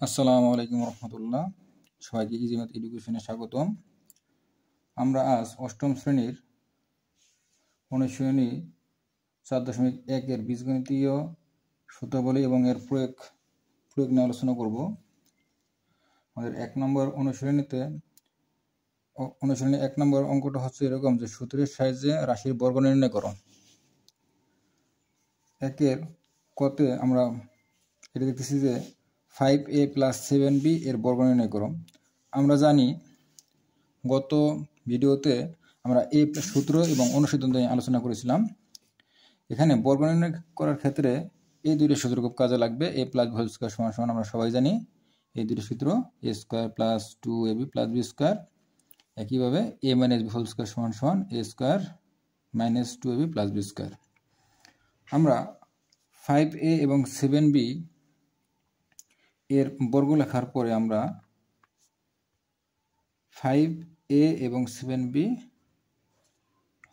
আসসালামু আলাইকুম রহমতুল্লাহ। সবাইকে ইজি ম্যাথ এডুকেশনে স্বাগতম। আমরা আজ অষ্টম শ্রেণীর অনুশীলনী 4.1 বীজগণিতীয় সূত্রাবলী এবং এর প্রয়োগ নিয়ে আলোচনা করব। আমাদের 1 নম্বর অনুশীলনী 1 নম্বর অঙ্কটা হচ্ছে এরকম যে সূত্রের সাহায্যে রাশির বর্গ নির্ণয় করো। 1 কতে আমরা এটা দেখতেছি যে 5a + 7b এর বর্গ নির্ণয় করো। আমরা জানি গত ভিডিওতে আমরা এই সূত্র এবং অনুসিদ্ধান্ত নিয়ে আলোচনা করেছিলাম। এখানে বর্গ নির্ণয় করার ক্ষেত্রে এই দুইটি সূত্র খুব কাজে লাগবে। a + b² = আমরা সবাই জানি এই দুটি সূত্র a² + 2ab + b²। একইভাবে a - b² = a² - 2ab + b²। আমরা 5a এবং 7b এর বর্গ লেখার পরে আমরা 5a এবং 7b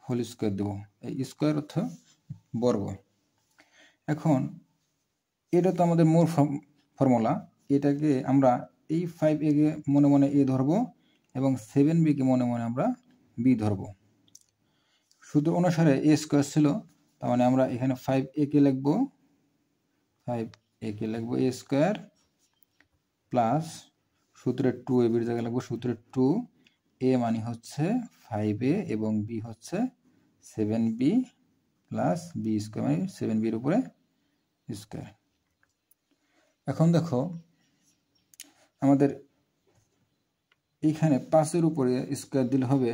হোল স্কয়ার দেব। এই স্কয়ার অর্থ বর্গ। এখন এটা তো আমাদের মূল ফর্মুলা। এটাকে আমরা এই 5a কে মনে মনে a ধরব এবং 7b কে মনে মনে আমরা b ধরব। সূত্র অনুসারে a স্কয়ার ছিল, তার মানে আমরা এখানে 5a কে লিখব a স্কয়ার প্লাস সূত্রের 2ab এর জায়গায় লিখব সূত্রের 2a মানে হচ্ছে 5a এবং b হচ্ছে 7b প্লাস b স্কয়ার মানে 7b এর উপরে স্কয়ার। এখন দেখো আমাদের এইখানে 5 এর উপরে স্কয়ার দিলে হবে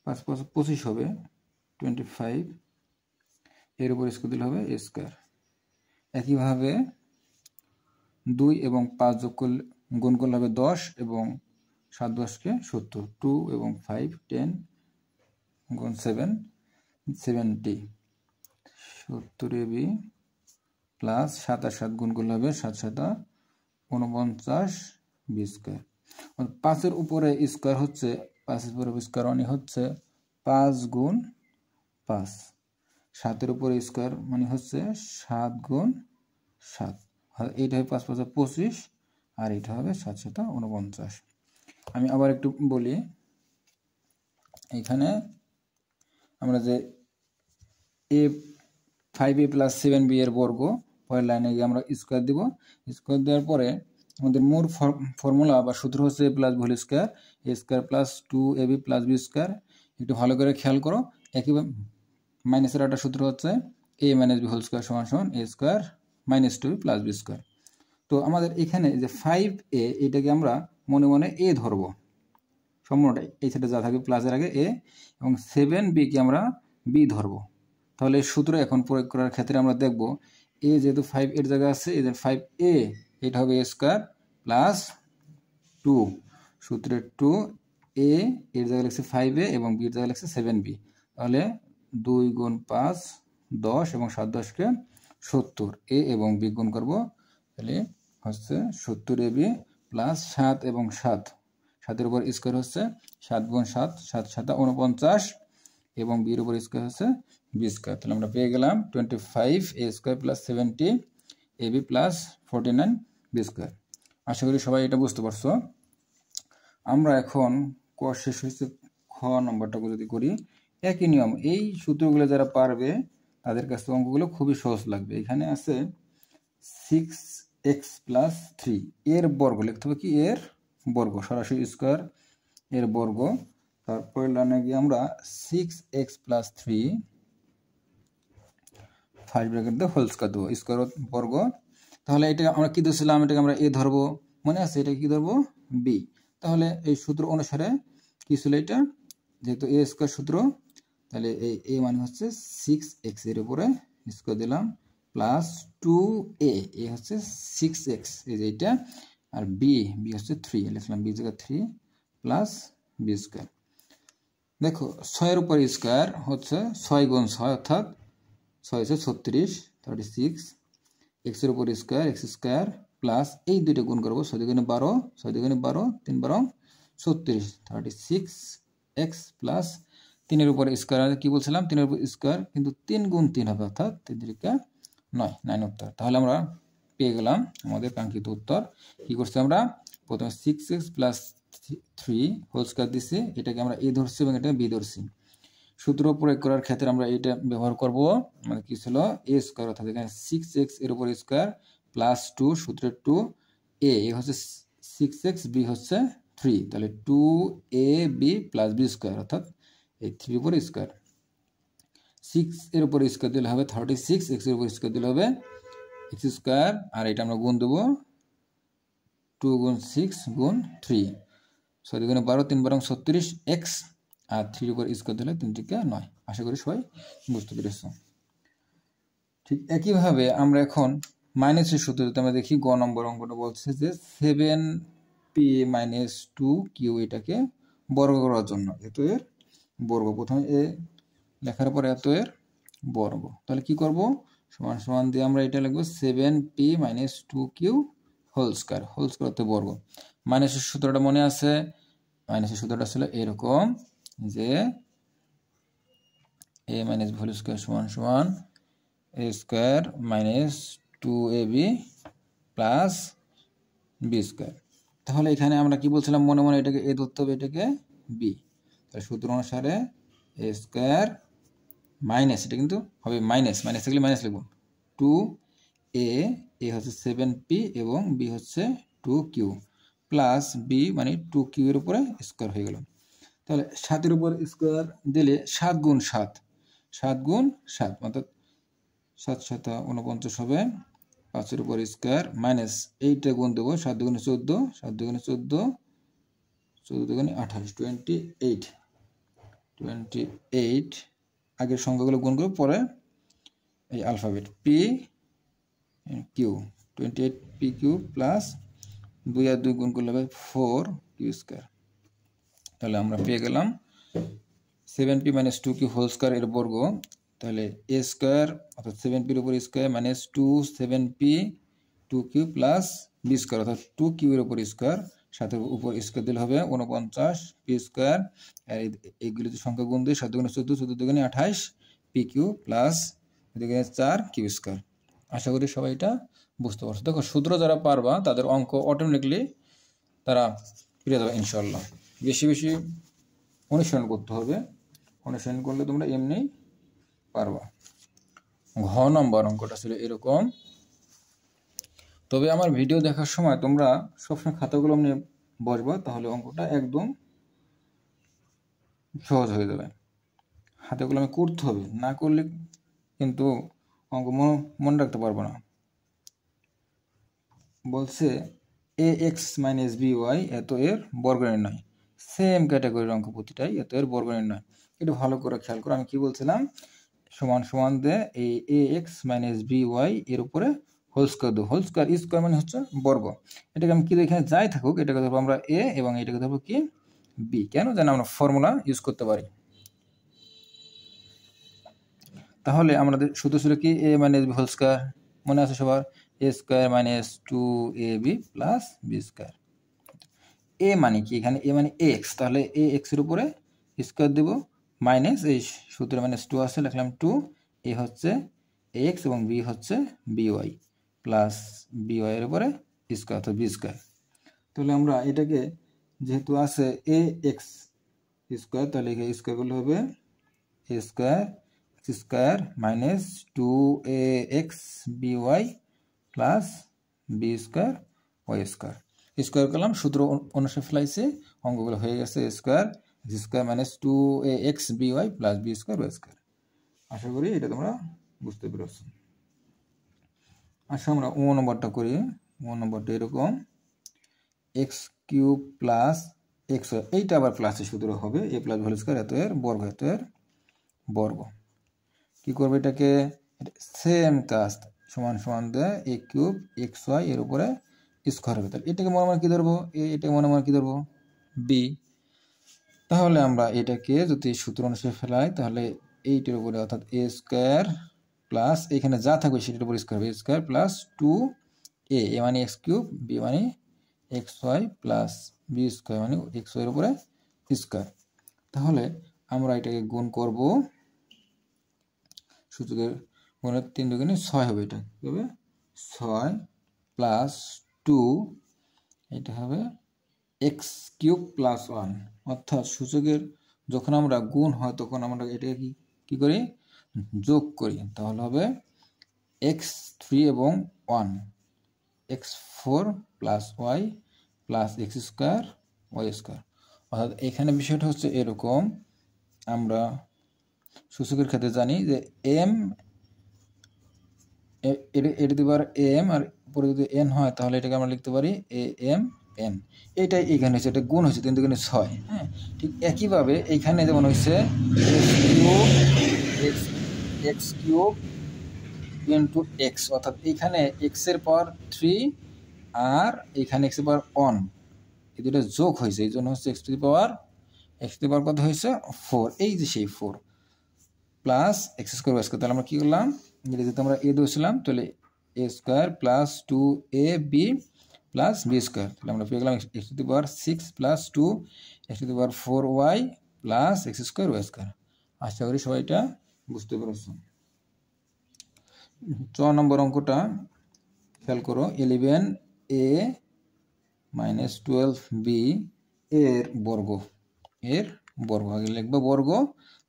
5 × 5 = 25 হবে 25, এর উপরে স্কয়ার দিলে হবে a স্কয়ার। একইভাবে 2 এবং 5 গুণ করলে হবে 10 এবং 7 × 10 = 70। 2 এবং 5 10 গুণ 7 70 70ab প্লাস 7 আর 7 গুণ করলে হবে 7 × 7 = 49 b²। 5 এর উপরে স্কয়ার হচ্ছে 5 এর উপরে স্কয়ার মানে হচ্ছে 5 গুণ 5। 7 এর উপরে স্কয়ার মানে হচ্ছে 7 গুণ 7। এইটা হবে 5 × 5 = 25 আর এটা হবে 7 × 7 = 49। আমি আবার একটু বলি, এখানে আমরা যে 5a + 7b এর বর্গ পরের লাইনে গিয়ে আমরা স্কয়ার দিব। স্কয়ার দেওয়ার পরে আমাদের মূল ফর্মুলা বা সূত্র হচ্ছে a + b² a² + 2ab + b²। একটু ভালো করে খেয়াল করো। একইভাবে মাইনাসের একটা সূত্র হচ্ছে a - b² = a² - 2ab + b²। তো আমাদের এখানে যে 5a এটাকে আমরা মনে মনে a ধরব, সম্পূর্ণটাই এই সাইডে যা থাকবে প্লাসের আগে a, এবং 7b কে আমরা b ধরব। তাহলে এই সূত্র এখন প্রয়োগ করার ক্ষেত্রে আমরা দেখব a যেহেতু 5 এর জায়গায় আছে, এই যে 5a এটা হবে a² + 2 সূত্রের 2a এর জায়গায় লিখছে 5a এবং b এর জায়গায় লিখছে 7b। তাহলে 2 গুণ 5 10 এবং 7 × 10 = 70। a এবং b গুণ করব, তাহলে হচ্ছে 70ab প্লাস 7 এবং 7 এর উপর স্কয়ার হচ্ছে 7 গুণ 7 7 × 7 = 49 এবং b এর উপর স্কয়ার হচ্ছে b²। তাহলে আমরা পেয়ে গেলাম 25a² + 70ab + 49 b²। আশা করি সবাই এটা বুঝতে পারছো। আমরা এখন ক শেষ হয়েছে, খ নম্বরটা যদি করি একই নিয়ম। এই সূত্রগুলো যারা পারবে তাদের কাছে অঙ্কগুলো খুবই সহজ লাগবে। এখানে আছে 6x + 3 এর বর্গ লিখতে হবে, কি এর বর্গ, সরাসরি স্কয়ার এর বর্গ। তারপরে লাইনে গিয়ে আমরা 6x + 3 ফার্স্ট ব্র্যাকেট দিয়ে হোল স্কয়ার দেবো, স্কয়ার বর্গ। তাহলে এটা আমরা কি ধরছিলাম, এটাকে আমরা a ধরবো, মনে আছে এটা কি ধরবো b। তাহলে এই সূত্র অনুসারে কি ছিল এটা, যেহেতু a² সূত্র, তাহলে এই a মানে হচ্ছে 6x এর উপরে স্কয়ার দিলাম প্লাস 2a, a হচ্ছে 6x এই যে এটা, আর b হচ্ছে 3 লিখলাম b জায়গায় 3 প্লাস b²। দেখো 6 এর উপর স্কয়ার হচ্ছে 6 গুণ 6 অর্থাৎ 6 × 36 36 x এর উপর স্কয়ার x² প্লাস এই দুইটা গুণ করব 6 × 2 = 12 6 × 2 = 12 3 × 12 36 36x প্লাস 3 এর উপর স্কয়ার কি বলছিলাম 3 এর উপর স্কয়ার, কিন্তু 3 গুণ 3 হবে অর্থাৎ 3 × 3 = 9 উত্তর। তাহলে আমরা পেয়ে গেলাম আমাদের কাঙ্ক্ষিত উত্তর। কি করছি আমরা প্রথমে 6x প্লাস 3 হোল স্কয়ার দিছি, এটাকে আমরা a ধরছি এবং এটা b ধরছি। সূত্র প্রয়োগ করার ক্ষেত্রে আমরা এটা ব্যবহার করব, মানে কি ছিল a স্কয়ার, অর্থাৎ এখানে 6x এর উপর স্কয়ার প্লাস 2 সূত্রের 2 a হচ্ছে 6x, b হচ্ছে 3, তাহলে 2ab প্লাস b স্কয়ার, অর্থাৎ এই 3 এর উপর স্কয়ার। 6 এর উপর স্কয়ার দিলে হবে 36, x এর উপর স্কয়ার দিলে হবে x স্কয়ার, আর এটা আমরা গুণ দেব 2 গুণ 6 গুণ 3, 6 গুণে 12, 3 12 36 x, আর 3 এর উপর স্কয়ার দিলে 3 × 9। আশা করি সবাই বুঝতে পেরেছো। ঠিক একইভাবে আমরা এখন মাইনাসের সূত্রতে আমরা দেখি গ নম্বর অঙ্কটা বলছে যে 7p - 2q এটাকে বর্গ করার জন্য এত এর বর্গ, প্রথমে এ লেখার পর এত এর বর্গ, তাহলে কি করব সমান সমান দিয়ে আমরা এটা লিখব 7p - 2q whole square, whole square অর্থ বর্গ। মাইনাসের সূত্রটা মনে আছে, মাইনাসের সূত্রটা ছিল এরকম যে a - b হোল স্কয়ার সমান সমান a square minus 2ab plus b square. তাহলে এখানে আমরা কি বলছিলাম মনে মনে এটাকে a ধরতে হবে, এটাকে b, তাহলে সূত্র অনুসারে a স্কয়ার মাইনাস, এটা কিন্তু হবে মাইনাস, মাইনাস থাকলে মাইনাস লিখব, 2a হচ্ছে 7p এবং b হচ্ছে 2q প্লাস b মানে 2q এর উপরে স্কয়ার হয়ে গেল। তাহলে 7 এর উপর স্কয়ার দিলে 7 গুণ 7, 7 গুণ 7 অর্থাৎ 7 7 49 হবে, 5 এর উপর স্কয়ার মাইনাস এইটা গুণ দেবো 7 দুগুণে 14, 7 দুগুণে 14, 14 দুগুণে 28, 28 আগের সংখ্যাগুলো গুণ করব, পরে এই alphabet P Q, 28pq plus 2 আর 2 গুণ করলে হবে 4q স্কয়ার। তাহলে আমরা পেয়ে গেলাম 7p - 2q হোল স্কয়ার এর বর্গ, তাহলে a স্কয়ার অর্থাৎ 7p এর উপর square minus 2 7p 2q plus b square অর্থাৎ 2q এর উপর স্কয়ার, সাথে উপর স্কয়ার দিলে হবে 49p স্কয়ার, আর এইগুলো যে সংখ্যা গুণ দিয়ে 7 দুগুণে 14, 14 দুগুণে 28 pq প্লাস এদিকে 4q স্কয়ার। আশা করি সবাই এটা বুঝতে পারছো। দেখো সূত্র যারা পারবা তাদের অঙ্ক অটোমেটিকলি তারা পেরে যাবে ইনশাআল্লাহ। বেশি বেশি অনুসরণ করতে হবে, অনুসরণ করলে তোমরা এমনি পারবা। ঘ নম্বর অঙ্কটা ছিল এরকম, তবে আমার ভিডিও দেখার সময় তোমরা সবসময় খাতাগুলো নিয়ে বসবা, তাহলে অঙ্কটা একদম সহজ হয়ে যাবে। হাতে কলমে করতে হবে, না করলে কিন্তু অঙ্ক মনে রাখতে পারবো না। বলছে ax - by এত এর বর্গ নির্ণয়, সেম ক্যাটাগরির অঙ্ক প্রতিটাই, এত এর বর্গ নির্ণয়। এটা ভালো করে খেয়াল করো, আমি কি বলছিলাম সমান সমান দে এই ax - by এর উপরে হোল স্কয়ার দেবো, হোল স্কয়ার স্কয়ার মানে হচ্ছে বর্গ, এটাকে আমি কি এখানে যাই থাকুক এটাকে ধরবো আমরা a এবং এটাকে ধরবো কি b, কেন যেন আমরা ফর্মুলা ইউজ করতে পারি। তাহলে আমাদের সূত্র ছিল কি a - b হোল স্কয়ার, মনে আছে সবার, a square minus 2ab plus b square. a মানে কি এখানে a মানে x, তাহলে ax এর উপরে স্কয়ার দেব মাইনাস এই সূত্রে মাইনাস 2 আছে লিখলাম 2, a হচ্ছে ax এবং b হচ্ছে by প্লাস by এর উপরে স্কয়ার অর্থাৎ b স্কয়ার। তাহলে আমরা এটাকে যেহেতু আছে ax স্কয়ার, তাহলে এখানে স্কয়ার করলে হবে a square x square minus 2ax by plus b square y square. Square করলাম, সূত্র অনুসারে ফেলাইছে, অঙ্কগুলো হয়ে গেছে square x square minus 2ax by plus b square y square. আশা করি এটা তোমরা বুঝতে পেরেছো। আচ্ছা আমরা ও নম্বরটা করি। ও নম্বরটা এরকম x কিউব প্লাস x, এইটা আবার প্লাসের সূত্র হবে a প্লাস হোল স্কয়ার এত এর বর্গ, এত এর বর্গ। কি করবে এটাকে সেম কাজ, সমান সমান দেয় a কিউব xy এর উপরে স্কয়ার হবে, তাহলে এটাকে মনে মনে কি ধরবো a, এটাকে মনে মনে কি ধরবো b। তাহলে আমরা এটাকে যদি সূত্র অনুসারে ফেলাই তাহলে এইটার উপরে অর্থাৎ a স্কয়ার প্লাস এখানে যা থাকবে সেটার উপর স্কয়ার হবে, a square plus 2a, a মানে x কিউব, b মানে xy প্লাস b স্কয়ার মানে xy এর উপরে স্কয়ার। তাহলে আমরা এটাকে গুণ করব, সূচকের গুণের 3 দুগুণে 6 হবে, এটা কি হবে 6 প্লাস 2 এটা হবে এক্স কিউব প্লাস 1, অর্থাৎ সূচকের যখন আমরা গুণ হয় তখন আমরা এটাকে কি করি, যোগ করি। তাহলে হবে x3 এবং 1 x4 plus y plus x square y square. অর্থাৎ এখানে বিষয়টা হচ্ছে এরকম, আমরা সূচকের ক্ষেত্রে জানি যে এম এটা দিতে পারে এম, আর উপরে যদি এন হয় তাহলে এটাকে আমরা লিখতে পারি এ এম এন। এটাই এখানে হচ্ছে, এটা গুণ হচ্ছে 3 দুগুণে 6। হ্যাঁ, ঠিক একইভাবে এইখানে যেমন হচ্ছে এক্স কিউব ইন্টু এক্স, অর্থাৎ এইখানে এক্স এর পাওয়ার 3 আর এইখানে এক্স এর পাওয়ার 1, এই দুটো যোগ হয়েছে, এই জন্য হচ্ছে এক্স টু দি পাওয়ার কত হয়েছে 4, এই যে সেই 4 plus x square y square. তাহলে আমরা কি করলাম, যেহেতু আমরা এ দিয়েছিলাম তাহলে a square plus 2ab plus b square. তাহলে আমরা পেয়ে গেলাম x to the power 6 plus 2 x to the power 4y plus x square y square. আশা করি সবাই এটা বুঝতে পেরেছো। 4 নম্বর অঙ্কটা খেয়াল করো, 11a মাইনাস 12b এর বর্গ, আগে লিখবো বর্গ,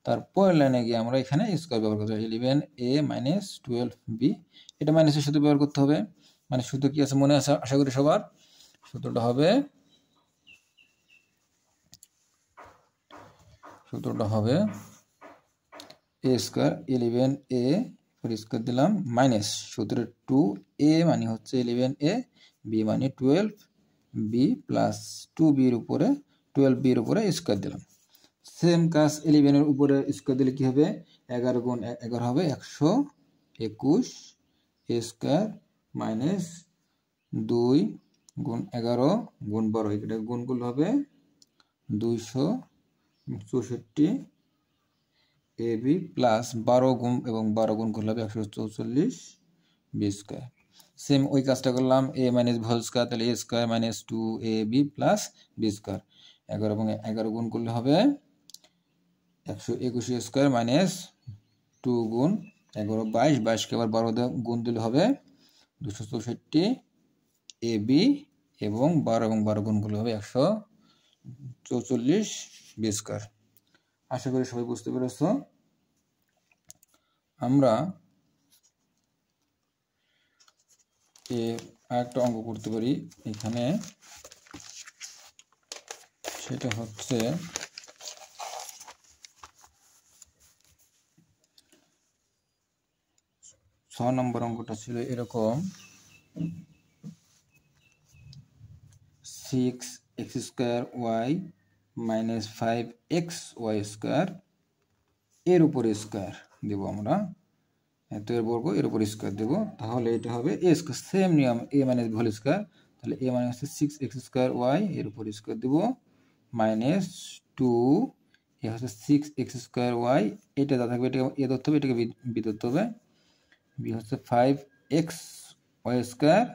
তারপর লাইনে গিয়ে আমরা এখানে স্কোয়ার ব্যবহার করতে হবে। 11a মাইনাস 12b, এটা মাইনাসের সূত্র ব্যবহার করতে হবে। মানে সূত্র কি আছে মনে আছে আশা করি সবার? সূত্রটা হবে a স্কোয়ার 11a পরিষ্কার দিলাম মাইনাস সূত্রের 2a মানে হচ্ছে 11a, b মানে 12b প্লাস 2b এর উপরে 12b এর উপরে স্কোয়ার দিলাম। সেম কাজ 11 এর উপরে স্কোয়ার দিলে কি হবে, 11 গুণ 11 হবে 121 a স্কোয়ার মাইনাস 2 গুণ 11 গুণ 12, এটা গুণ করলে হবে 264 ab প্লাস 12 গুণ এবং 12 গুণ করলে হবে 144 বি স্কোয়ার। সেম ওই কাজটা করলাম a মাইনাস হোল স্কোয়ার, তাহলে a square minus 2ab plus b square. 11 এবং 11 গুণ করলে হবে 121 স্কোয়ার মাইনাস 2 গুণ 11 22, 22কে আবার 12 দিয়ে গুণ দিলে হবে 264 ab এবং 12 গুণ করলে হবে 144 বি স্কোয়ার। আশা করি সবাই বুঝতে পেরেছো। আমরা আরেকটা অঙ্ক করতে পারি এখানে, সেটা হচ্ছে ছয় নম্বর অঙ্কটা ছিল এরকম, 6x square y minus 5x y square এর উপরে স্কোয়ার দেবো আমরা, এত এর বর্গ এর উপর স্কোয়ার দেবো, তাহলে এটা হবে এ স্কোয়ার। সেম নিয়ম এ মাইনাস হোল স্কোয়ার, তাহলে এ মানে হচ্ছে 6x স্কোয়ার ওয়াই এর উপর স্কোয়ার দেবো মাইনাস 2 এ হচ্ছে 6x স্কোয়ার ওয়াই, এটা যা থাকবে এটাকে এ ধরতে হবে, এটাকে বি ধরতে হবে, বি হচ্ছে 5x y square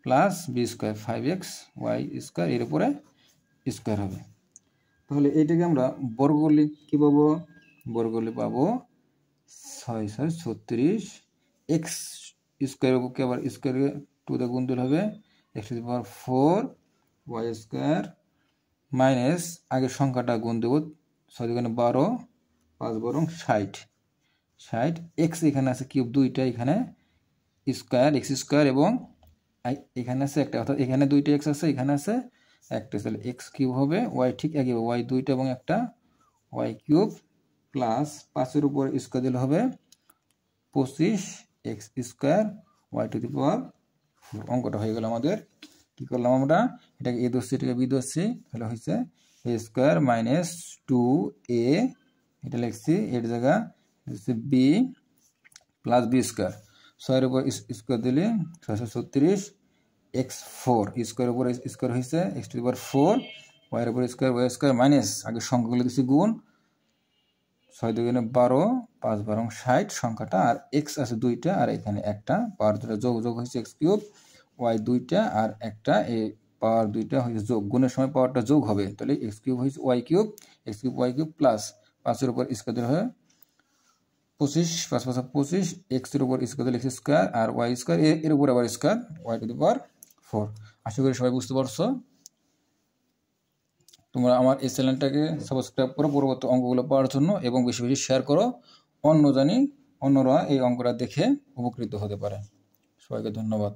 plus b square 5x y square এর উপরে স্কোয়ার হবে। তাহলে এইটাকে আমরা বর্গ করলে কী পাবো, বর্গ করলে পাবো 6 6 36 এক্স স্কোয়ার বুকে আবার স্কোয়ারে 2 দিয়ে গুণ দিলে হবে x to the power 4 y square minus আগের সংখ্যাটা গুণ দেবো 6 দুগুণে 12 5 বরং 60 এক্স এখানে আছে কিউব দুইটা, এখানে স্কোয়ার এক্স স্কোয়ার এবং এখানে আছে একটা, অর্থাৎ এখানে দুইটা এক্স আছে এখানে আছে একটা, তাহলে এক্স কিউব হবে, ওয়াই ঠিক একই ওয়াই দুইটা এবং একটা ওয়াই কিউব প্লাস 5-এর উপর স্কোয়ার দিলে হবে 25 x square y to the power 4। অঙ্কটা হয়ে গেল আমাদের। কি করলাম আমরা, এটাকে এ ধরছি এটাকে বি ধরছি, তাহলে হয়েছে এ স্কোয়ার মাইনাস 2a, এটা লিখছি এর জায়গা বি প্লাস বি স্কোয়ার, 6-এর উপর স্কোয়ার দিলে 636 x4 স্কোয়ারের উপর স্কোয়ার হয়েছে এক্স টু দি পাওয়ার 4 ওয়াইয়ের উপর স্কোয়ার ওয়াই স্কোয়ার মাইনাস আগের সংখ্যাগুলো দিচ্ছি গুণ 6 দুগুণে 12 5 12 60 সংখ্যাটা, আর এক্স আছে দুইটা আর এখানে একটা, পাওয়ার দুটা যোগ হয়েছে এক্স কিউব, ওয়াই দুইটা আর একটা, এই পাওয়ার দুইটা হয়েছে যোগ, গুণের সময় পাওয়ারটা যোগ হবে, তাহলে এক্স কিউব হয়েছে y cube, x cube y cube plus 5-এর উপর স্কোয়ার দিলে হবে 25 5 5 25 এক্সের উপর স্কোয়ার দিলে এক্স স্কোয়ার আর ওয়াই স্কোয়ার এর উপর আবার square y to the power 4। আশা করি সবাই বুঝতে পারছো। তোমরা আমার এই চ্যানেলটাকে সাবস্ক্রাইব করো পরবর্তী অঙ্কগুলো পাওয়ার জন্য এবং বেশি বেশি শেয়ার করো, অন্যরা এই অঙ্কটা দেখে উপকৃত হতে পারে। সবাইকে ধন্যবাদ।